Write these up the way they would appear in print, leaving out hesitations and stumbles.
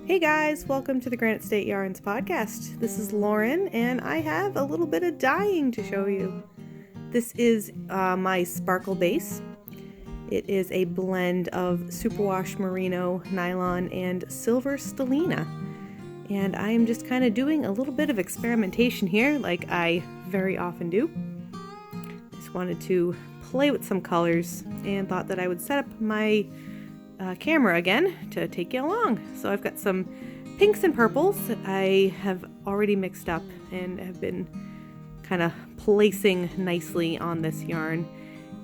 Hey guys, welcome to the Granite State Yarns podcast. This is Lauren, and I have a little bit of dyeing to show you. This is my sparkle base. It is a blend of superwash merino, nylon, and silver stellina. And I am just kind of doing a little bit of experimentation here, like I very often do. Just wanted to play with some colors and thought that I would set up my camera again to take you along. So I've got some pinks and purples that I have already mixed up and have been kind of placing nicely on this yarn.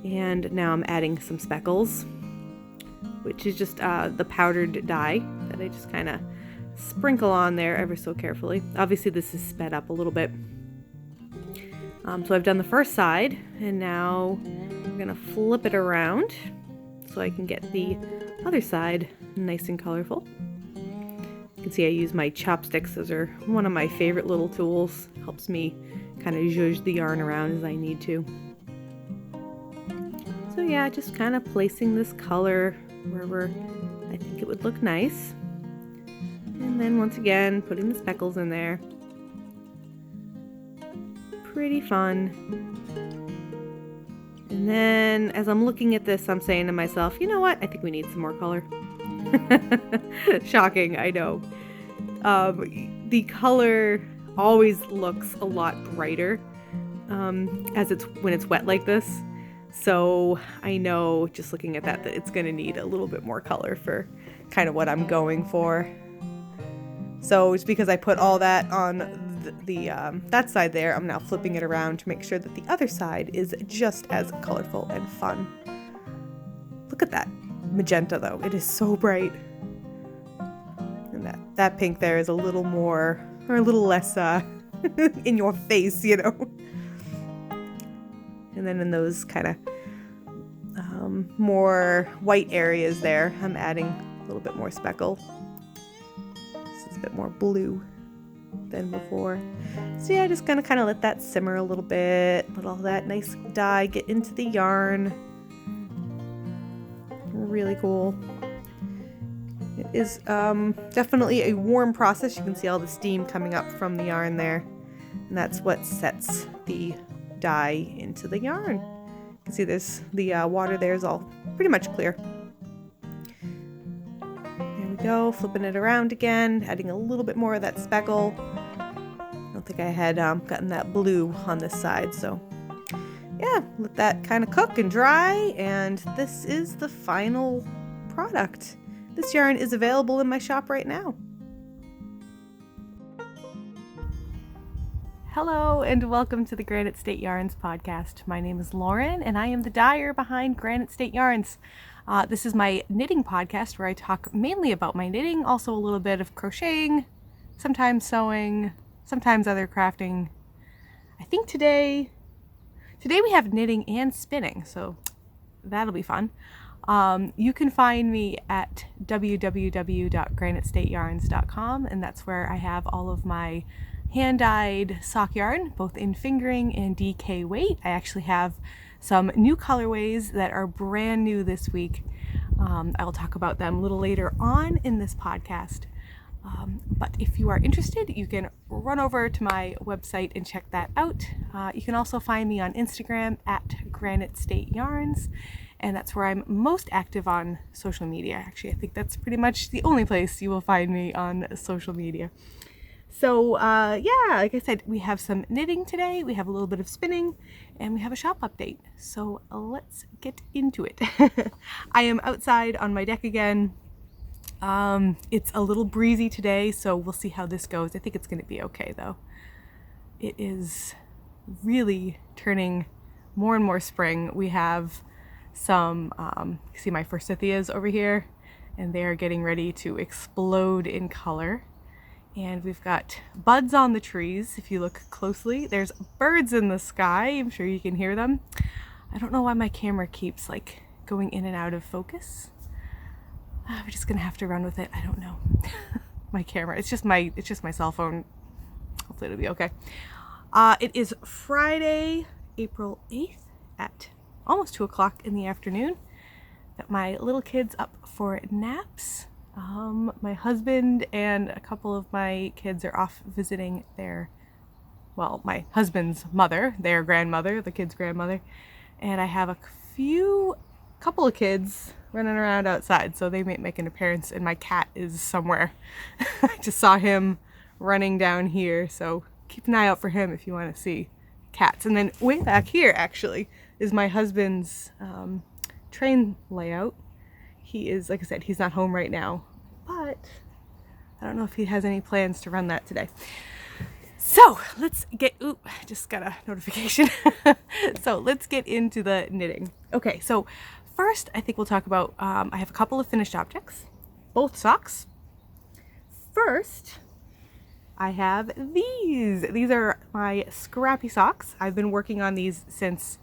And now I'm adding some speckles, which is just the powdered dye that I just kind of sprinkle on there ever so carefully. Obviously this is sped up a little bit. So I've done the first side, and now I'm gonna flip it around so I can get the other side nice and colorful. You can see I use my chopsticks. Those are one of my favorite little tools. Helps me kind of zhuzh the yarn around as I need to. So yeah, just kind of placing this color wherever I think it would look nice. And then once again, putting the speckles in there. Pretty fun. And then as I'm looking at this, I'm saying to myself, you know what? I think we need some more color. Shocking, I know. The color always looks a lot brighter when it's wet like this. So I know just looking at that it's going to need a little bit more color for kind of what I'm going for. So it's because I put all that on that side there, I'm now flipping it around to make sure that the other side is just as colorful and fun. Look at that magenta though, it is so bright. And that pink there is a little more, or a little less in your face, you know. And then in those kind of more white areas there, I'm adding a little bit more speckle. This is a bit more blue than before. So yeah, just gonna kind of let that simmer a little bit, let all that nice dye get into the yarn. Really cool. It is definitely a warm process. You can see all the steam coming up from the yarn there, and that's what sets the dye into the yarn. You can see there's the water there is all pretty much clear. There we go, flipping it around again, adding a little bit more of that speckle. I don't think I had gotten that blue on this side, so yeah, let that kind of cook and dry, and this is the final product. This yarn is available in my shop right now. Hello and welcome to the Granite State Yarns podcast. My name is Lauren and I am the dyer behind Granite State Yarns. This is my knitting podcast where I talk mainly about my knitting, also a little bit of crocheting, sometimes sewing, sometimes other crafting. I think today we have knitting and spinning, so that'll be fun. You can find me at www.granitestateyarns.com, and that's where I have all of my hand-dyed sock yarn, both in fingering and DK weight. I actually have some new colorways that are brand new this week. I'll talk about them a little later on in this podcast. But if you are interested, you can run over to my website and check that out. You can also find me on Instagram at Granite State Yarns, and that's where I'm most active on social media. Actually, I think that's pretty much the only place you will find me on social media. So yeah, like I said, we have some knitting today, we have a little bit of spinning, and we have a shop update. So let's get into it. I am outside on my deck again. It's a little breezy today, so we'll see how this goes. I think it's going to be okay though. It is really turning more and more spring. We have some, you see my forsythias over here, and they are getting ready to explode in color. And we've got buds on the trees. If you look closely, there's birds in the sky. I'm sure you can hear them. I don't know why my camera keeps like going in and out of focus. We're just gonna have to run with it. I don't know. My camera, it's just my cell phone. Hopefully it'll be okay. It is Friday, April 8th at almost 2 o'clock in the afternoon. Got my little kids up for naps. My husband and a couple of my kids are off visiting my husband's mother, their grandmother, the kid's grandmother. And I have a couple of kids running around outside, so they may make an appearance, and my cat is somewhere. I just saw him running down here, so keep an eye out for him if you want to see cats. And then way back here, actually, is my husband's train layout. He is, like I said, he's not home right now, but I don't know if he has any plans to run that today. So let's get, just got a notification. So let's get into the knitting. Okay, so first I think we'll talk about, I have a couple of finished objects, both socks. First, I have these. These are my scrappy socks. I've been working on these since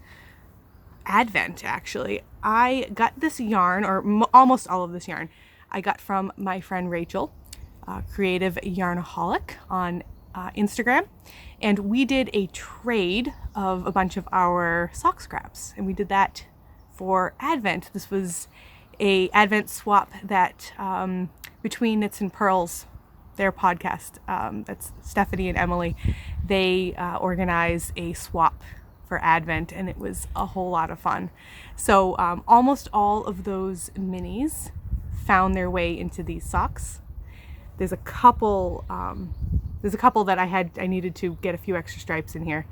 Advent, actually. I got this yarn, or almost all of this yarn, I got from my friend Rachel, Creative Yarnaholic on Instagram, and we did a trade of a bunch of our sock scraps, and we did that for Advent. This was a Advent swap that between Knits and Pearls, their podcast, that's Stephanie and Emily, they organize a swap for Advent, and it was a whole lot of fun. So almost all of those minis found their way into these socks. There's a couple that I needed to get a few extra stripes in here,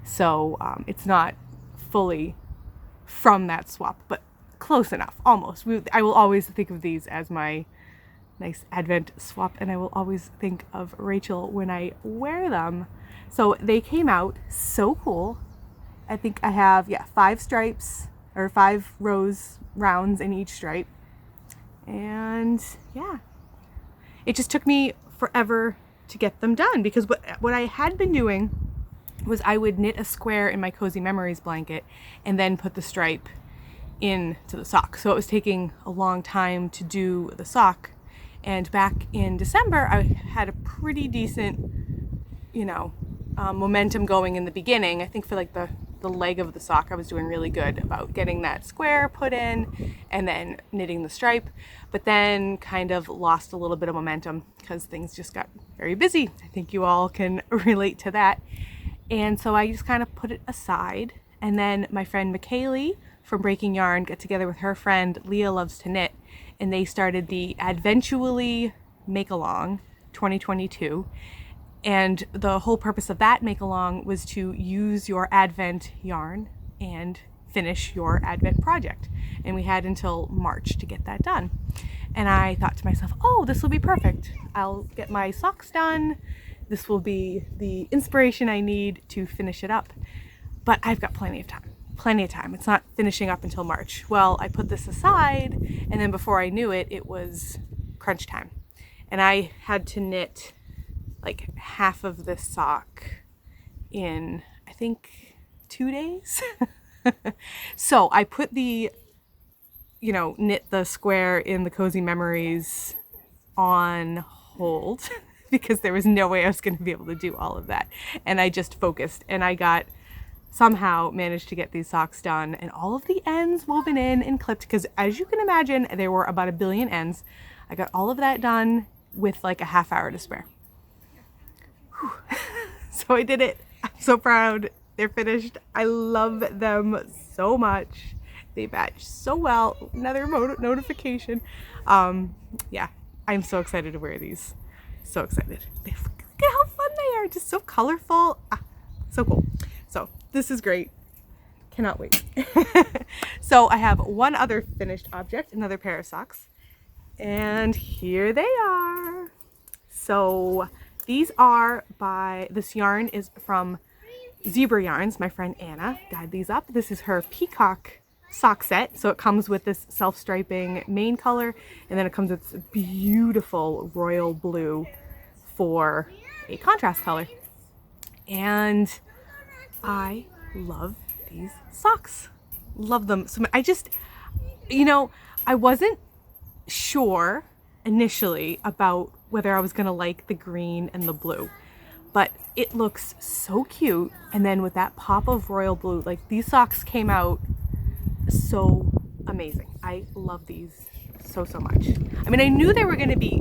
so it's not fully from that swap, but close enough, almost. I will always think of these as my nice Advent swap, and I will always think of Rachel when I wear them. So they came out so cool. I think I have 5 stripes, or 5 rounds in each stripe, and yeah, it just took me forever to get them done, because what I had been doing was I would knit a square in my Cozy Memories blanket and then put the stripe into the sock. So it was taking a long time to do the sock. And back in December, I had a pretty decent, momentum going in the beginning. I think for like the leg of the sock, I was doing really good about getting that square put in and then knitting the stripe, but then kind of lost a little bit of momentum because things just got very busy. I think you all can relate to that. And so I just kind of put it aside. And then my friend McKaylee from Breaking Yarn got together with her friend Leah Loves to Knit, and they started the Adventually Make-Along 2022. And the whole purpose of that make-along was to use your Advent yarn and finish your Advent project. And we had until March to get that done. And I thought to myself, oh, this will be perfect. I'll get my socks done. This will be the inspiration I need to finish it up. But I've got plenty of time. It's not finishing up until March. Well, I put this aside, and then before I knew it, it was crunch time. And I had to knit like half of this sock in, I think, 2 days. So I put knit the square in the Cozy Memories on hold because there was no way I was going to be able to do all of that. And I just focused, and I somehow managed to get these socks done, and all of the ends woven in and clipped, because as you can imagine, there were about 1 billion ends. I got all of that done with like a half hour to spare. So I did it. I'm so proud. They're finished. I love them so much. They match so well. Another notification. Yeah, I'm so excited to wear these. So excited. Look at how fun they are. Just so colorful. So cool. So this is great. Cannot wait. So I have one other finished object, another pair of socks. And here they are. So this yarn is from Zebra Yarns. My friend Anna dyed these up. This is her peacock sock set. So it comes with this self-striping main color, and then it comes with this beautiful royal blue for a contrast color. And I love these socks. Love them. So I wasn't sure initially about whether I was gonna like the green and the blue, but it looks so cute. And then with that pop of royal blue, like, these socks came out so amazing. I love these so much. I mean, I knew they were gonna be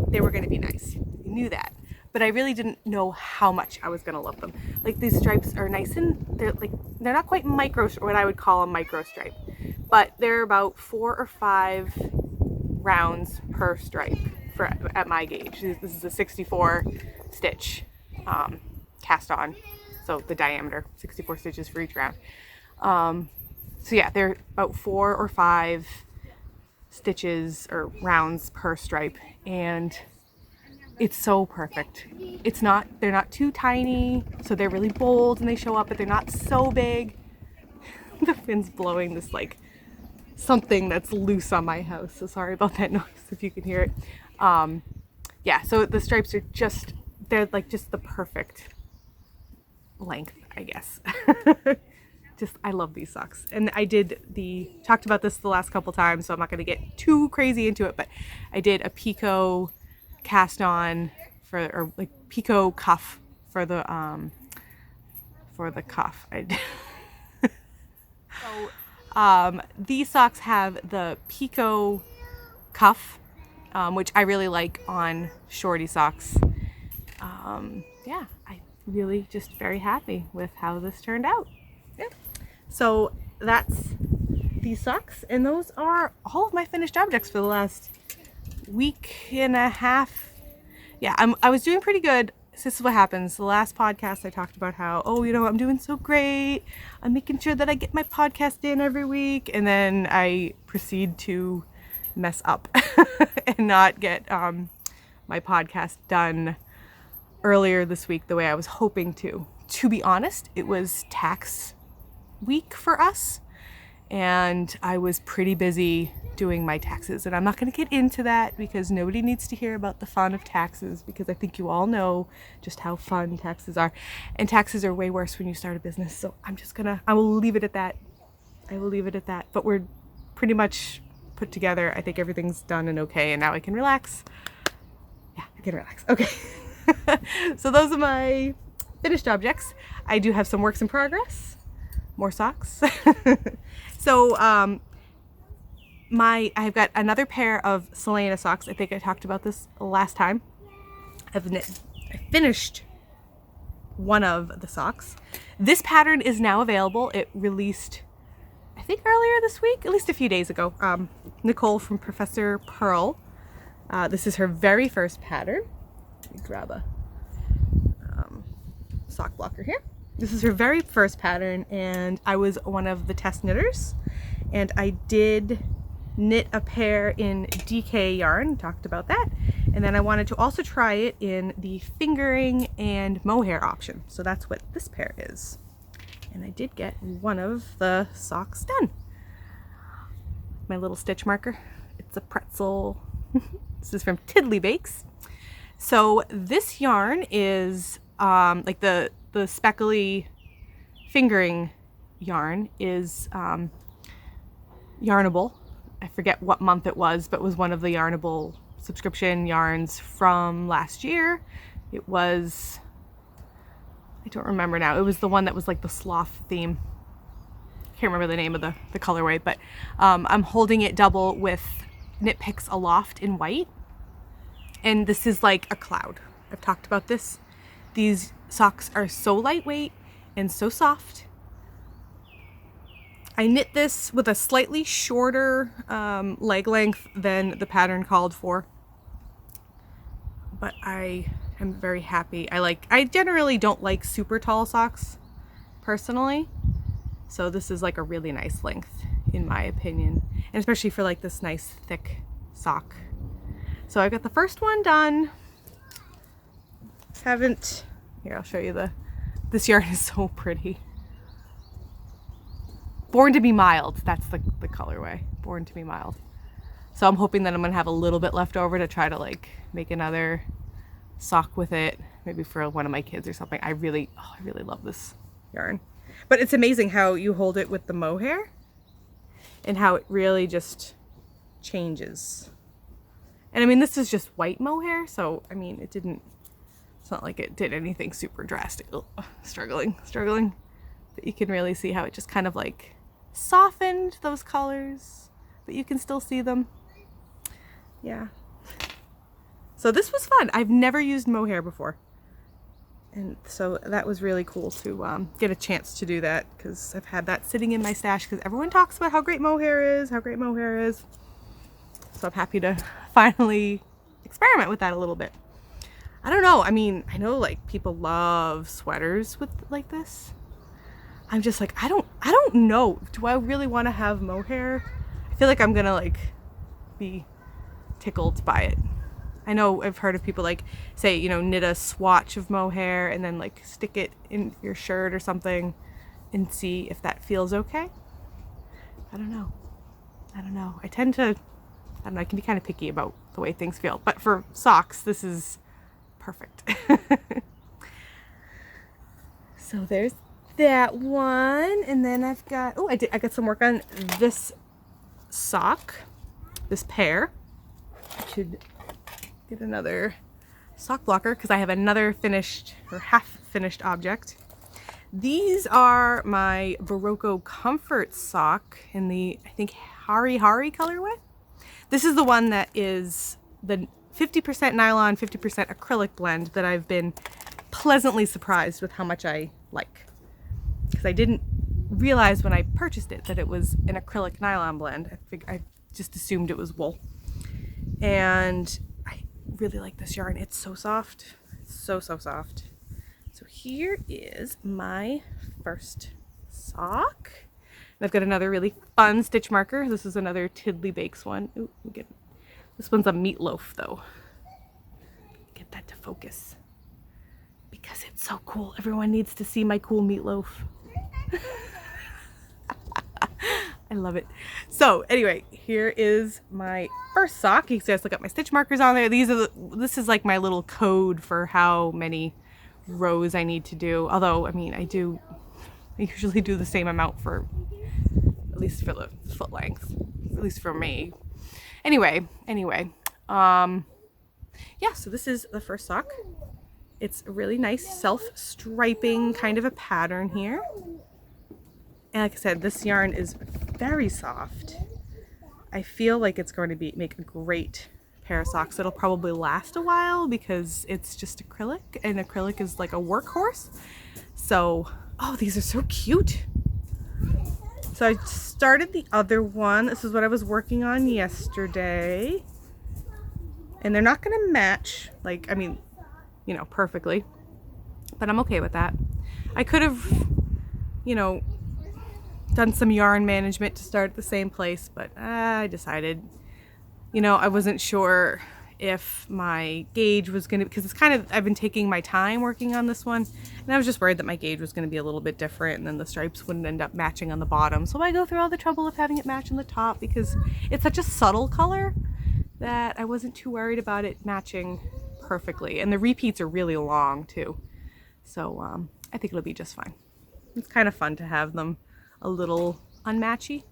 nice. I knew that, but I really didn't know how much I was gonna love them. Like, these stripes are nice, and they're not quite micro, what I would call a micro stripe, but they're about 4 or 5 rounds per stripe at my gauge. This is a 64 stitch cast on, so the diameter, 64 stitches for each round. So yeah, they're about 4 or 5 stitches or rounds per stripe, and it's so perfect. They're not too tiny, so they're really bold and they show up, but they're not so big. The wind's blowing this like something that's loose on my house, so sorry about that noise if you can hear it. Yeah, so the stripes are they're like just the perfect length, I guess. I love these socks. And I talked about this the last couple times, so I'm not going to get too crazy into it, but I did a picot cast on or like picot cuff for the cuff. So these socks have the picot cuff, which I really like on shorty socks. Yeah, I'm really just very happy with how this turned out. Yeah. So that's these socks, and those are all of my finished objects for the last week and a half. Yeah, I was doing pretty good. This is what happens. The last podcast I talked about how, I'm doing so great. I'm making sure that I get my podcast in every week, and then I proceed to mess up and not get my podcast done earlier this week the way I was hoping to. To be honest, it was tax week for us, and I was pretty busy doing my taxes, and I'm not going to get into that because nobody needs to hear about the fun of taxes, because I think you all know just how fun taxes are, and taxes are way worse when you start a business. So I will leave it at that. But we're pretty much put together. I think everything's done and okay, and now I can relax. Yeah, I can relax. Okay. So those are my finished objects. I do have some works in progress. More socks. So I've got another pair of Selena socks. I think I talked about this last time. I finished one of the socks. This pattern is now available. It released, I think, earlier this week, at least a few days ago. Nicole from Professor Pearl. This is her very first pattern. Let me grab a sock blocker here. This is her very first pattern, and I was one of the test knitters, and I did knit a pair in DK yarn, talked about that, and then I wanted to also try it in the fingering and mohair option, so that's what this pair is. And I did get one of the socks done. My little stitch marker, it's a pretzel. This is from Tiddly Bakes. So this yarn is like the speckly fingering yarn is Yarnable. I forget what month it was, but it was one of the Yarnable subscription yarns from last year. It was, I don't remember now. It was the one that was like the sloth theme. I can't remember the name of the colorway, but I'm holding it double with Knit Picks Aloft in white. And this is like a cloud. I've talked about this. These socks are so lightweight and so soft. I knit this with a slightly shorter leg length than the pattern called for, but I am very happy. I generally don't like super tall socks personally, so this is like a really nice length in my opinion, and especially for like this nice thick sock. So I got the first one done. Here, I'll show you this yarn is so pretty. Born to be mild, that's the colorway. Born to be mild. So I'm hoping that I'm gonna have a little bit left over to try to like make another sock with it, maybe for one of my kids or something. I really love this yarn. But it's amazing how you hold it with the mohair and how it really just changes. And I mean, this is just white mohair, so I mean, it's not like it did anything super drastic. Ugh, struggling. But you can really see how it just kind of like softened those colors, but you can still see them. Yeah. So this was fun. I've never used mohair before. And so that was really cool to get a chance to do that, because I've had that sitting in my stash because everyone talks about how great mohair is, how great mohair is. So I'm happy to finally experiment with that a little bit. I don't know. I mean, I know like people love sweaters with like this. I'm just like, I don't know. Do I really want to have mohair? I feel like I'm gonna like be tickled by it. I know I've heard of people like say, you know, knit a swatch of mohair and then like stick it in your shirt or something and see if that feels okay. I don't know. I don't know. I tend to, I don't know, I can be kind of picky about the way things feel. But for socks, this is perfect. So there's that one. And then I've got, oh, I got some work on this sock, this pair. I should get another sock blocker because I have another finished or half finished object. These are my Barocco Comfort sock in the, I think, Hari Hari colorway. This is the one that is the 50% nylon, 50% acrylic blend that I've been pleasantly surprised with how much I like. Because I didn't realize when I purchased it that it was an acrylic nylon blend. I just assumed it was wool. And I really like this yarn. It's so soft. It's so soft. So here is my first sock. And I've got another really fun stitch marker. This is another Tiddly Bakes one. Ooh, this one's a meatloaf though. Get that to focus because it's so cool. Everyone needs to see my cool meatloaf. I love it. So anyway, here is my first sock. You can see I still got my stitch markers on there. This is like my little code for how many rows I need to do. Although, I mean, I usually do the same amount for, at least for the foot length, at least for me. Anyway, yeah, so this is the first sock. It's a really nice self-striping kind of a pattern here. And like I said, this yarn is very soft. I feel like it's going to make a great pair of socks. It'll probably last a while because it's just acrylic, and acrylic is like a workhorse. So, oh, these are so cute. So I started the other one. This is what I was working on yesterday. And they're not going to match, like, I mean, you know, perfectly. But I'm okay with that. I could have, you know, done some yarn management to start at the same place, but I decided, you know, I wasn't sure if my gauge was going to, because it's kind of, I've been taking my time working on this one, and I was just worried that my gauge was going to be a little bit different and then the stripes wouldn't end up matching on the bottom. So I go through all the trouble of having it match on the top because it's such a subtle color that I wasn't too worried about it matching perfectly. And the repeats are really long too. So I think it'll be just fine. It's kind of fun to have them a little unmatchy.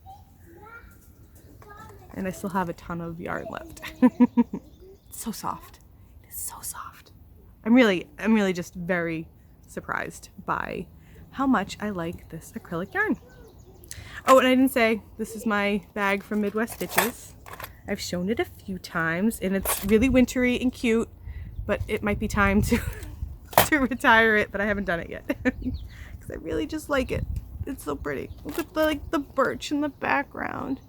And I still have a ton of yarn left. It's so soft. It's so soft. I'm really just very surprised by how much I like this acrylic yarn. Oh, and I didn't say, this is my bag from Midwest Stitches. I've shown it a few times and it's really wintry and cute, but it might be time to retire it, but I haven't done it yet because I really just like it. It's so pretty. Look at the birch in the background.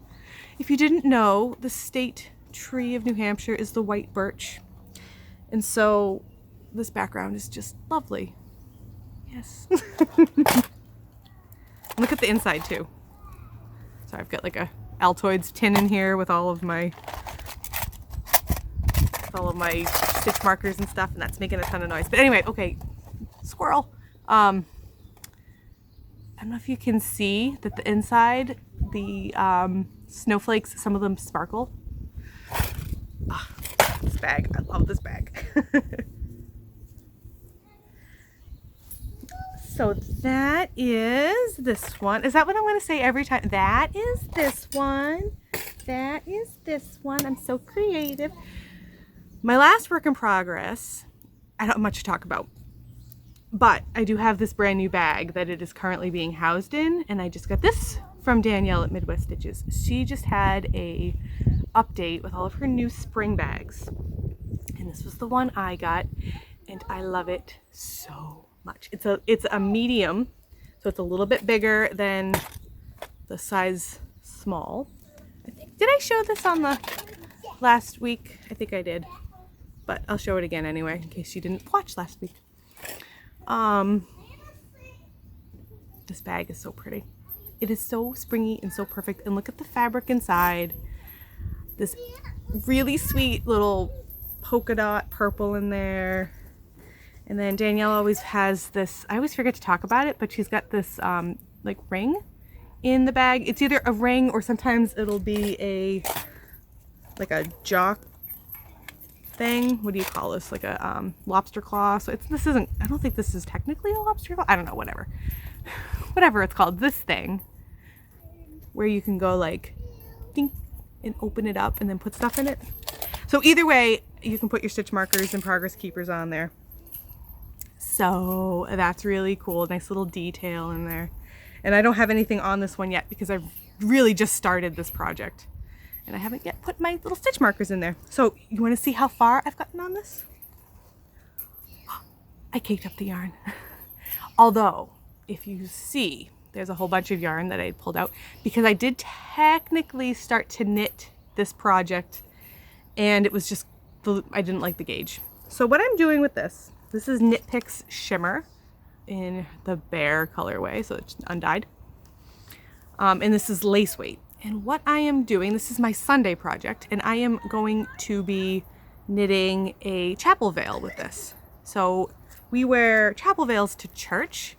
If you didn't know, the state tree of New Hampshire is the white birch. And so this background is just lovely. Yes. Look at the inside too. So I've got like a Altoids tin in here with all of my stitch markers and stuff, and that's making a ton of noise. But anyway, okay, squirrel. I don't know if you can see that the inside, the snowflakes, some of them sparkle. Oh, this bag, I love this bag. So that is this one. Is that what I'm going to say every time? That is this one. That is this one. I'm so creative. My last work in progress, I don't have much to talk about, but I do have this brand new bag that it is currently being housed in, and I just got this from Danielle at Midwest Stitches. She just had a update with all of her new spring bags. And this was the one I got, and I love it so much. It's a medium, so it's a little bit bigger than the size small. Did I show this on the last week? I think I did, but I'll show it again anyway in case you didn't watch last week. This bag is so pretty. It is so springy and so perfect, and look at the fabric inside. This really sweet little polka dot purple in there. And then Danielle always has this, I always forget to talk about it, but she's got this like ring in the bag. It's either a ring or sometimes it'll be like a jock thing. What do you call this? Like a lobster claw. So I don't think this is technically a lobster claw. I don't know, whatever. Whatever it's called, this thing where you can go like ding and open it up and then put stuff in it. So either way, you can put your stitch markers and progress keepers on there. So that's really cool. Nice little detail in there. And I don't have anything on this one yet because I've really just started this project. And I haven't yet put my little stitch markers in there. So you want to see how far I've gotten on this? I caked up the yarn. Although, if you see, there's a whole bunch of yarn that I pulled out because I did technically start to knit this project, and it was just, I didn't like the gauge. So what I'm doing with this is Knit Picks Shimmer in the Bear colorway, so it's undyed. And this is lace weight. And what I am doing, this is my Sunday project, and I am going to be knitting a chapel veil with this. So we wear chapel veils to church,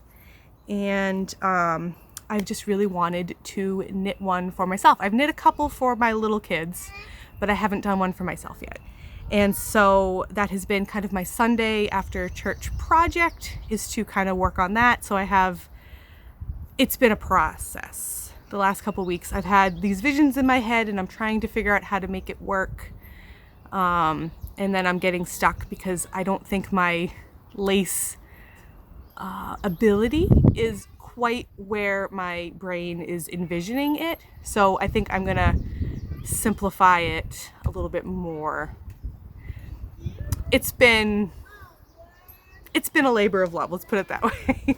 and I've just really wanted to knit one for myself. I've knit a couple for my little kids, but I haven't done one for myself yet. And so that has been kind of my Sunday after church project, is to kind of work on that. So it's been a process. The last couple weeks I've had these visions in my head and I'm trying to figure out how to make it work. And then I'm getting stuck because I don't think my lace ability is quite where my brain is envisioning it. So I think I'm gonna simplify it a little bit more. It's been a labor of love, let's put it that way.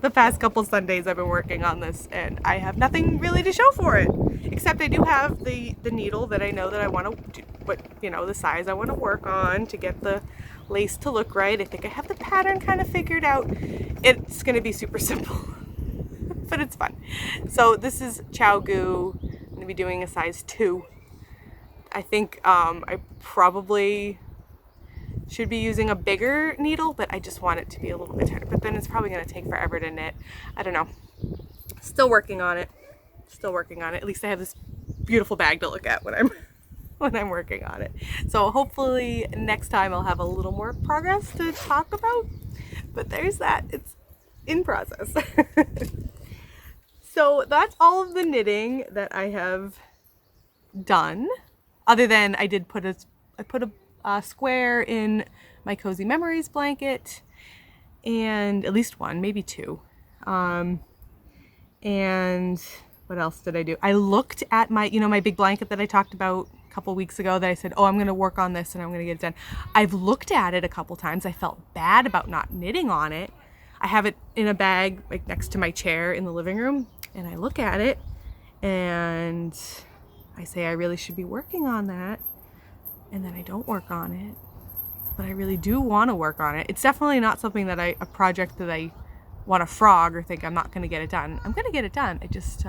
The past couple Sundays I've been working on this and I have nothing really to show for it, except I do have the needle that I know that I want to do, but you know, the size I want to work on to get the lace to look right. I think I have the pattern kind of figured out. It's going to be super simple, but it's fun. So this is Chow Goo. I'm going to be doing a size 2. I think I probably should be using a bigger needle, but I just want it to be a little bit tighter. But then it's probably going to take forever to knit. I don't know. Still working on it. Still working on it. At least I have this beautiful bag to look at when I'm working on it. So hopefully next time I'll have a little more progress to talk about. But there's that. It's in process. So that's all of the knitting that I have done. Other than I put a square in my Cozy Memories blanket, and at least one, maybe 2. And what else did I do? I looked at my big blanket that I talked about a couple weeks ago that I said, oh, I'm going to work on this and I'm going to get it done. I've looked at it a couple times. I felt bad about not knitting on it. I have it in a bag like next to my chair in the living room, and I look at it and I say I really should be working on that. And then I don't work on it, but I really do want to work on it. It's definitely not something that a project that I want to frog or think I'm not going to get it done. I'm going to get it done. I just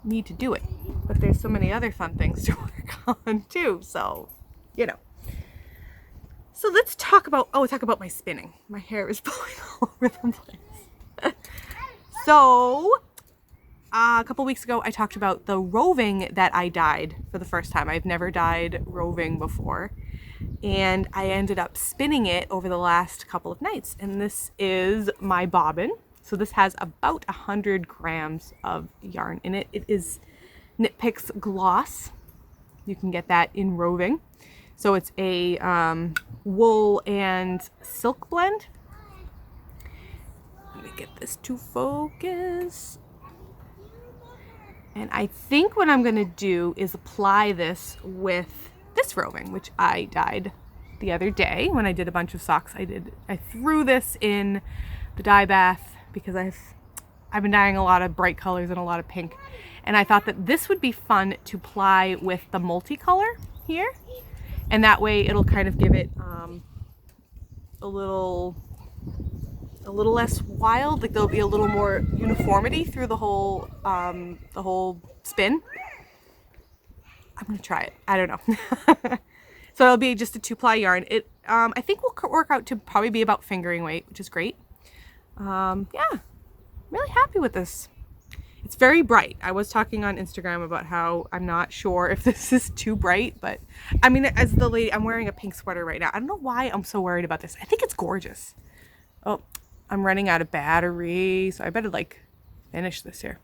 need to do it. But there's so many other fun things to work on too. So, you know. So let's talk about my spinning. My hair is blowing all over the place. So a couple weeks ago, I talked about the roving that I dyed for the first time. I've never dyed roving before. And I ended up spinning it over the last couple of nights. And this is my bobbin. So this has about 100 grams of yarn in it. It is Knit Picks Gloss. You can get that in roving. So it's a wool and silk blend. Let me get this to focus. And I think what I'm gonna do is apply this with this roving, which I dyed the other day when I did a bunch of socks. I threw this in the dye bath because I've been dyeing a lot of bright colors and a lot of pink. And I thought that this would be fun to apply with the multicolor here. And that way it'll kind of give it a little less wild, like there'll be a little more uniformity through the whole spin. I'm gonna try it. I don't know. So it'll be just a 2-ply yarn. It I think will work out to probably be about fingering weight, which is great. Yeah, really happy with this. It's very bright. I was talking on Instagram about how I'm not sure if this is too bright, but I mean, as the lady, I'm wearing a pink sweater right now. I don't know why I'm so worried about this. I think it's gorgeous. Oh, I'm running out of battery, so I better like finish this here.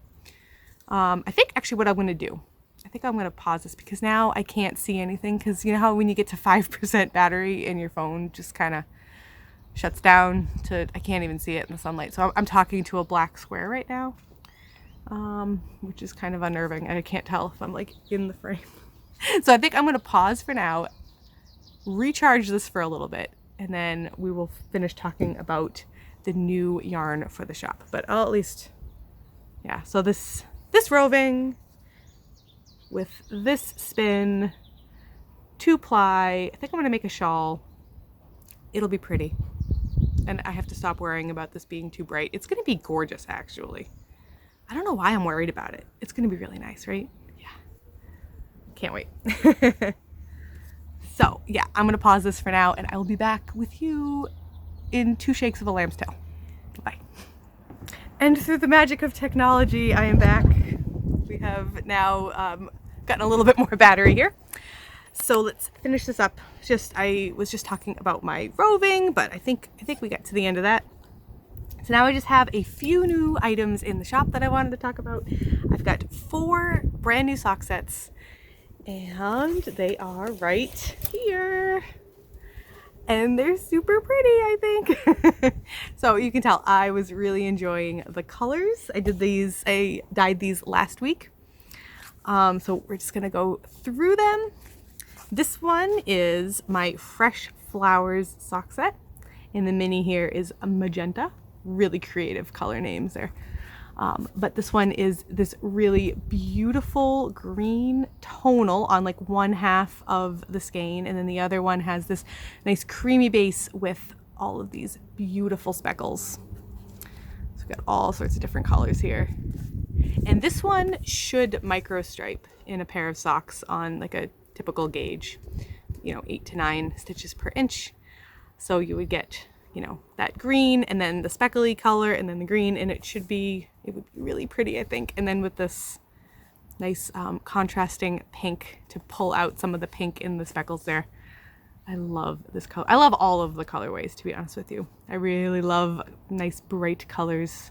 I think actually what I'm gonna do, I think I'm gonna pause this because now I can't see anything, because you know how when you get to 5% battery and your phone just kind of shuts down to, I can't even see it in the sunlight. So I'm talking to a black square right now, which is kind of unnerving. I can't tell if I'm like in the frame. So I think I'm gonna pause for now, recharge this for a little bit, and then we will finish talking about the new yarn for the shop. But I'll at least, yeah, so this roving with this spin, 2-ply, I think I'm gonna make a shawl. It'll be pretty. And I have to stop worrying about this being too bright. It's gonna be gorgeous, actually. I don't know why I'm worried about it. It's gonna be really nice, right? Yeah, can't wait. So yeah, I'm gonna pause this for now and I will be back with you in 2 shakes of a lamb's tail. Bye. And through the magic of technology, I am back. We have now gotten a little bit more battery here. So let's finish this up. I was just talking about my roving, but I think we got to the end of that. So now I just have a few new items in the shop that I wanted to talk about. I've got 4 brand new sock sets, and they are right here. And they're super pretty, I think. So you can tell I was really enjoying the colors. I dyed these last week. So we're just gonna go through them. This one is my Fresh Flowers sock set. And the mini here is a magenta. Really creative color names there. But this one is this really beautiful green tonal on like 1/2 of the skein, and then the other one has this nice creamy base with all of these beautiful speckles. So we've got all sorts of different colors here. And this one should micro stripe in a pair of socks on like a typical gauge, 8 to 9 stitches per inch. So you would get, that green and then the speckly color and then the green, and it would be really pretty, I think. And then with this nice contrasting pink to pull out some of the pink in the speckles there. I love this color. I love all of the colorways, to be honest with you. I really love nice bright colors.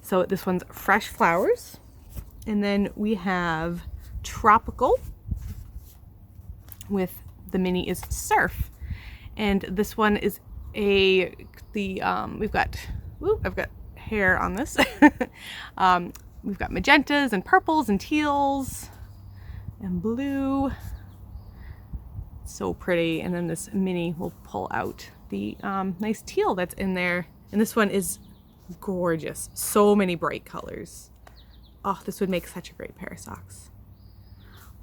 So this one's Fresh Flowers. And then we have Tropical with the mini is Surf. And this one is I've got hair on this. We've got magentas and purples and teals and blue. So pretty. And then this mini will pull out the nice teal that's in there. And this one is gorgeous. So many bright colors. Oh, this would make such a great pair of socks.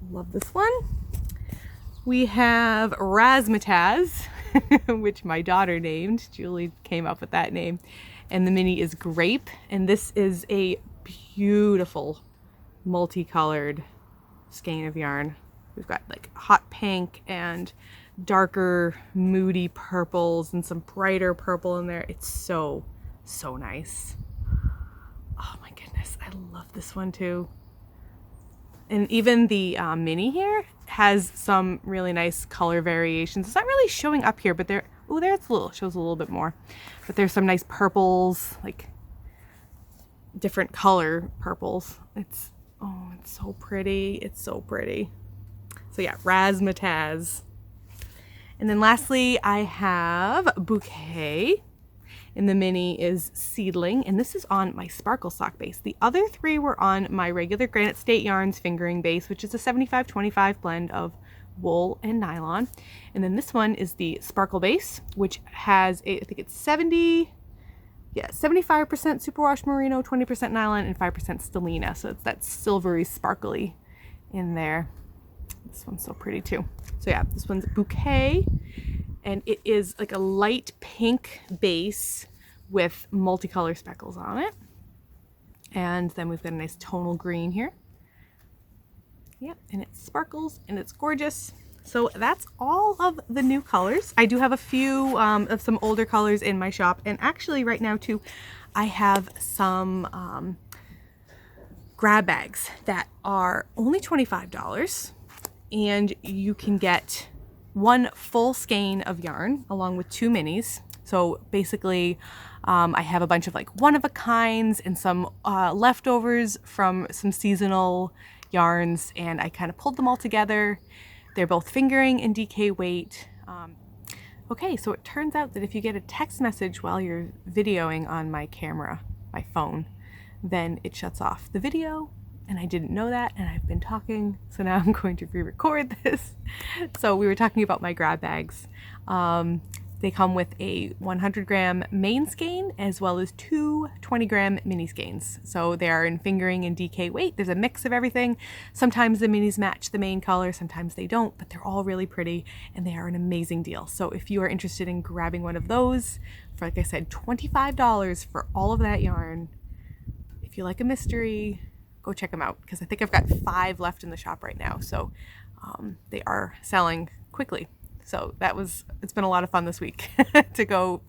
Love this one. We have Razzmatazz, which my daughter named. Julie came up with that name. And the mini is Grape. And this is a beautiful multicolored skein of yarn. We've got like hot pink and darker moody purples and some brighter purple in there. It's so, so nice. Oh my goodness, I love this one too. And even the mini here has some really nice color variations. It's not really showing up here, but there it's shows a little bit more. But there's some nice purples, like different color purples. It's so pretty. It's so pretty. So yeah, Razzmatazz. And then lastly, I have Bouquet. and the mini is Seedling, and this is on my sparkle sock base. The other three were on my regular Granite State Yarns fingering base, which is a 75-25 blend of wool and nylon. And then this one is the sparkle base, which has I think it's 75% superwash merino, 20% nylon, and 5% stellina. So it's that silvery sparkly in there. This one's so pretty too. So yeah, this one's Bouquet, and it is like a light pink base with multicolor speckles on it. And then we've got a nice tonal green here. Yep, and it sparkles and it's gorgeous. So that's all of the new colors. I do have a few of some older colors in my shop, and actually right now too, I have some grab bags that are only $25, and you can get one full skein of yarn along with 2 minis. So basically, I have a bunch of like one-of-a-kinds and some leftovers from some seasonal yarns, and I kind of pulled them all together. They're both fingering and DK weight. Okay, so it turns out that if you get a text message while you're videoing on my camera, my phone, then it shuts off the video, and I didn't know that, and I've been talking, so now I'm going to re-record this. So we were talking about my grab bags. They come with a 100-gram main skein as well as 2 20-gram mini skeins. So they are in fingering and DK weight. There's a mix of everything. Sometimes the minis match the main color, sometimes they don't, but they're all really pretty and they are an amazing deal. So if you are interested in grabbing one of those for, like I said, $25 for all of that yarn, if you like a mystery, go check them out, because I think I've got 5 left in the shop right now. So they are selling quickly. So it's been a lot of fun this week to go,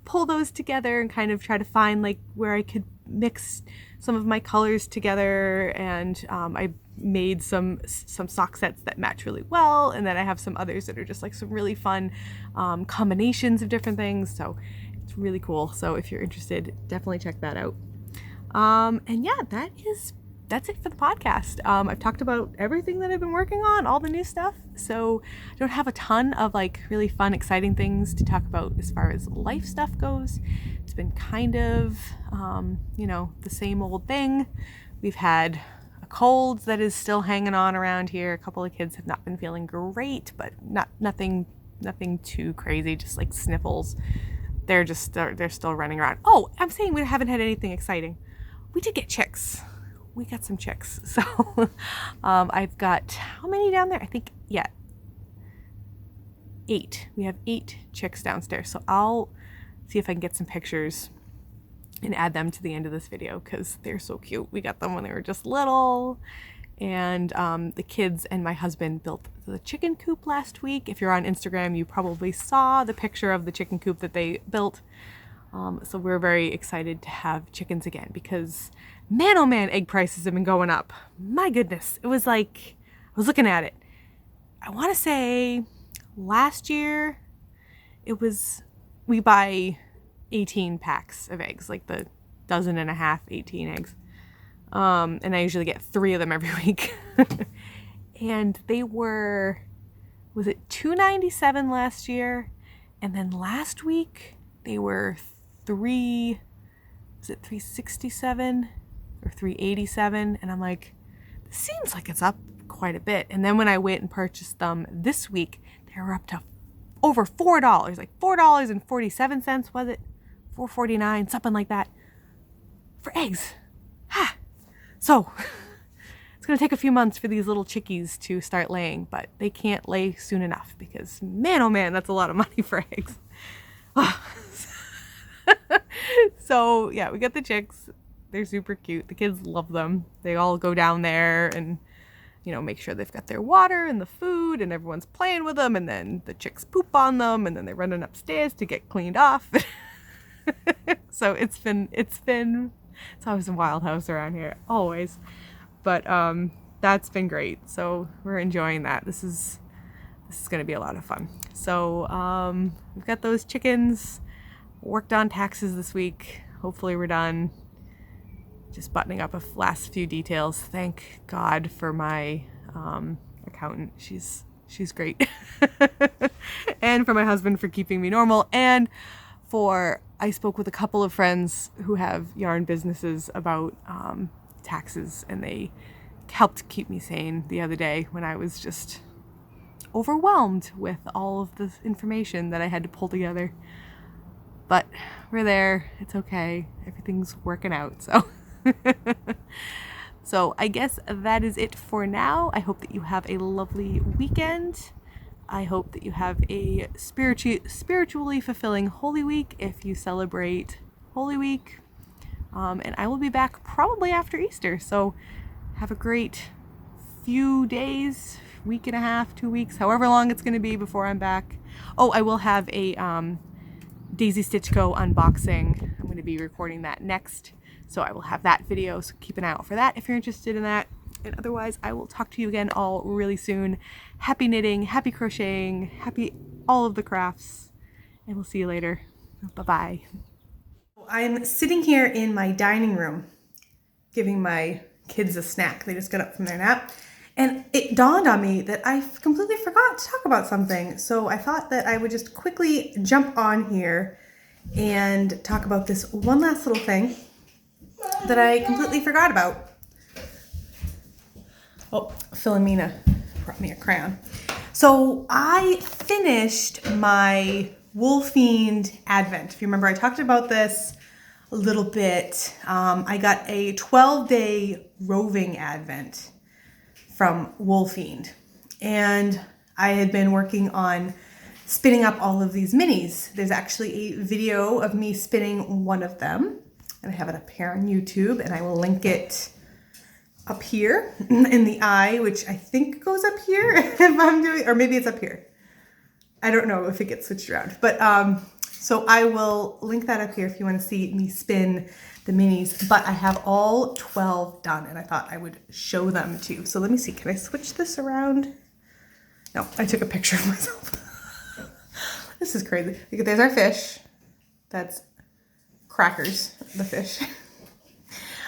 pull those together and kind of try to find like where I could mix some of my colors together. And I made some sock sets that match really well. And then I have some others that are just like some really fun combinations of different things. So it's really cool. So if you're interested, definitely check that out. And yeah, that's it for the podcast. I've talked about everything that I've been working on, all the new stuff. So I don't have a ton of like really fun, exciting things to talk about as far as life stuff goes. It's been kind of, the same old thing. We've had a cold that is still hanging on around here. A couple of kids have not been feeling great, but nothing too crazy, just like sniffles. They're still running around. Oh, I'm saying we haven't had anything exciting. We did get chicks. We got some chicks. So I've got, how many down there? I think, 8. We have 8 chicks downstairs. So I'll see if I can get some pictures and add them to the end of this video, because they're so cute. We got them when they were just little. And the kids and my husband built the chicken coop last week. If you're on Instagram, you probably saw the picture of the chicken coop that they built. So we're very excited to have chickens again, because man, oh man, egg prices have been going up. My goodness. It was like, I was looking at it. I want to say last year we buy 18 packs of eggs, like the 12.5, 18 eggs. And I usually get 3 of them every week. And they were, was it $2.97 last year? And then last week they were $3.67 or $3.87? And I'm like, this seems like it's up quite a bit. And then when I went and purchased them this week, they were up to over $4, like $4.47, was it? $4.49, something like that, for eggs. So it's going to take a few months for these little chickies to start laying, but they can't lay soon enough, because man, oh man, that's a lot of money for eggs. So yeah, we got the chicks. They're super cute. The kids love them. They all go down there and, make sure they've got their water and the food, and everyone's playing with them, and then the chicks poop on them, and then they're running upstairs to get cleaned off. So it's always a wild house around here, always. But that's been great. So we're enjoying that. This is going to be a lot of fun. So we've got those chickens. Worked on taxes this week. Hopefully we're done. Just buttoning up a last few details. Thank God for my accountant. She's great. And for my husband for keeping me normal, and for I spoke with a couple of friends who have yarn businesses about taxes, and they helped keep me sane the other day when I was just overwhelmed with all of the information that I had to pull together. But we're there. It's okay. Everything's working out. So so I guess that is it for now. I hope that you have a lovely weekend. I hope that you have a spiritually fulfilling Holy Week if you celebrate Holy Week. And I will be back probably after Easter. So have a great few days, week and a half, 2 weeks, however long it's going to be before I'm back. Oh, I will have a Daisy Stitch Co. unboxing. I'm going to be recording that next. So I will have that video. So keep an eye out for that if you're interested in that. And otherwise, I will talk to you again all really soon. Happy knitting, happy crocheting, happy all of the crafts. And we'll see you later. Bye-bye. I'm sitting here in my dining room giving my kids a snack. They just got up from their nap. And it dawned on me that I completely forgot to talk about something. So I thought that I would just quickly jump on here and talk about this one last little thing that I completely forgot about. Oh, Philomena brought me a crayon. So I finished my Wolfiend Advent. If you remember, I talked about this a little bit. I got a 12-day roving Advent from Wolfiend. And I had been working on spinning up all of these minis. There's actually a video of me spinning one of them. And I have it up here on YouTube, and I will link it up here in the eye, which I think goes up here if I'm doing, or maybe it's up here. I don't know if it gets switched around, but so I will link that up here if you want to see me spin the minis. But I have all 12 done, and I thought I would show them to you. So let me see, can I switch this around? No, I took a picture of myself. This is crazy. Look, there's our fish. That's Crackers, the fish.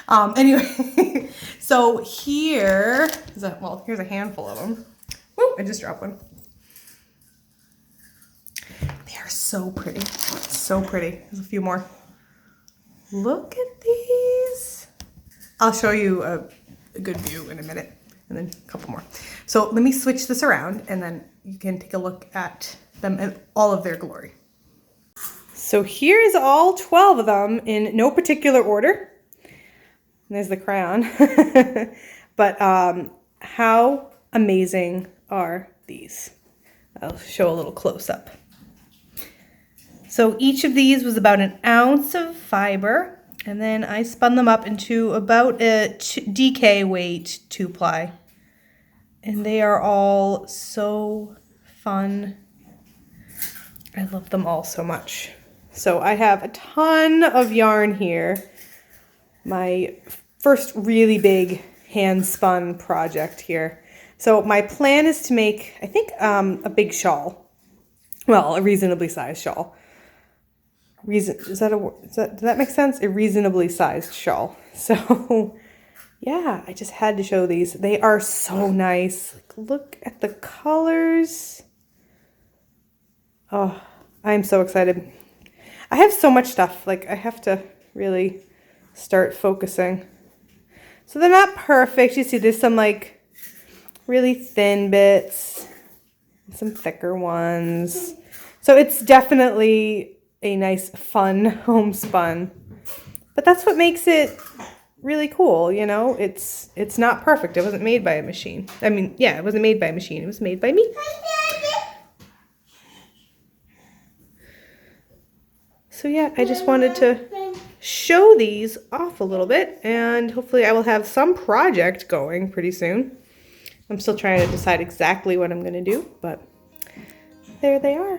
Anyway, so here is here's a handful of them. Woo, I just dropped one. They are so pretty, so pretty. There's a few more. Look at these. I'll show you a good view in a minute, and then a couple more. So let me switch this around, and then you can take a look at them in all of their glory. So here's all 12 of them in no particular order. There's the crayon. But how amazing are these? I'll show a little close up. So each of these was about an ounce of fiber, and then I spun them up into about a DK weight 2-ply. And they are all so fun. I love them all so much. So I have a ton of yarn here. My first really big hand spun project here. So my plan is to make, I think, a big shawl. Well, a reasonably sized shawl. Does that make sense? A reasonably sized shawl. So yeah, I just had to show these. They are so nice. Like, look at the colors. Oh, I'm so excited. I have so much stuff. Like, I have to really start focusing. So they're not perfect. You see, there's some like really thin bits, some thicker ones. So it's definitely a nice, fun homespun. But that's what makes it really cool, you know? It's not perfect. It wasn't made by a machine. I mean, yeah, it wasn't made by a machine. It was made by me. So yeah, I just wanted to show these off a little bit, and hopefully I will have some project going pretty soon. I'm still trying to decide exactly what I'm going to do, but there they are.